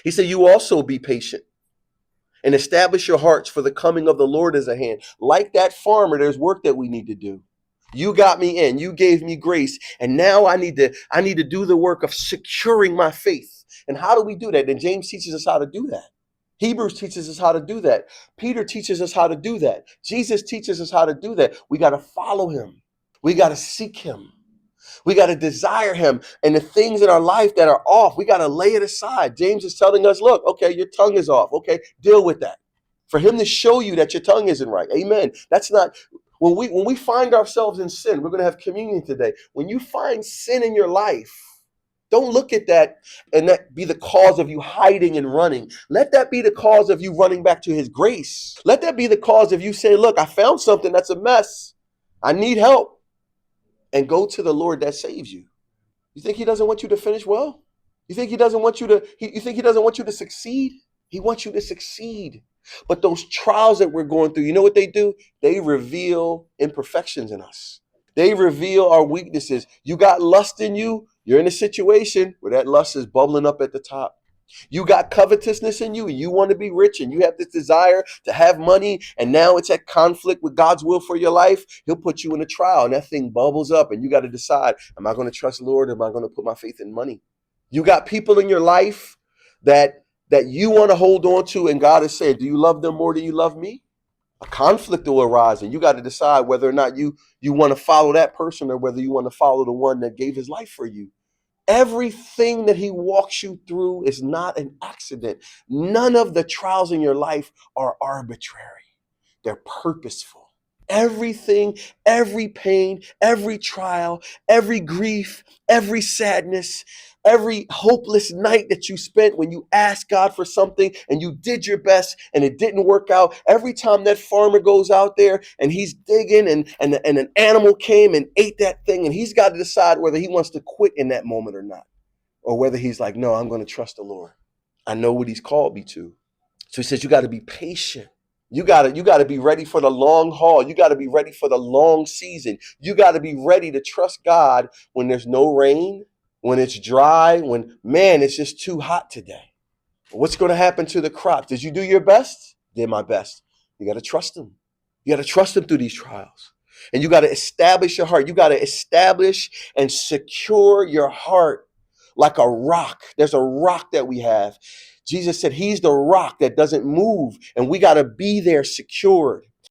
He said, you also be patient and establish your hearts, for the coming of the Lord is at hand. Like that farmer, there's work that we need to do. You got me in, you gave me grace, and now I need to do the work of securing my faith. And how do we do that? And James teaches us how to do that. Hebrews teaches us how to do that. Peter teaches us how to do that. Jesus teaches us how to do that. We got to follow him. We got to seek him. We got to desire him, and the things in our life that are off, we got to lay it aside. James is telling us, look, okay, your tongue is off. Okay, deal with that. For him to show you that your tongue isn't right. Amen. That's not when we find ourselves in sin, we're going to have communion today. When you find sin in your life, don't look at that and that be the cause of you hiding and running. Let that be the cause of you running back to his grace. Let that be the cause of you saying, look, I found something that's a mess. I need help. And go to the Lord that saves you. You think he doesn't want you to finish well? You think he doesn't want you to, you think he doesn't want you to succeed? He wants you to succeed. But those trials that we're going through, you know what they do? They reveal imperfections in us. They reveal our weaknesses. You got lust in you, you're in a situation where that lust is bubbling up at the top. You got covetousness in you, and you want to be rich, and you have this desire to have money, and now it's at conflict with God's will for your life. He'll put you in a trial, and that thing bubbles up, and you got to decide, am I going to trust the Lord, or am I going to put my faith in money? You got people in your life that you want to hold on to, and God is saying, do you love them more than you love me? A conflict will arise, and you got to decide whether or not you want to follow that person, or whether you want to follow the one that gave his life for you. Everything that he walks you through is not an accident. None of the trials in your life are arbitrary. They're purposeful. Everything, every pain, every trial, every grief, every sadness, every hopeless night that you spent when you asked God for something and you did your best and it didn't work out. Every time that farmer goes out there and he's digging and an animal came and ate that thing, and he's got to decide whether he wants to quit in that moment or not, or whether he's like, no, I'm going to trust the Lord. I know what he's called me to. So he says, you got to be patient. You got to be ready for the long haul. You got to be ready for the long season. You got to be ready to trust God when there's no rain, when it's dry, when, man, it's just too hot today. What's going to happen to the crop? Did you do your best? Did my best. You got to trust him. You got to trust him through these trials. And you got to establish your heart. You got to establish and secure your heart like a rock. There's a rock that we have. Jesus said he's the rock that doesn't move, and we got to be there secured.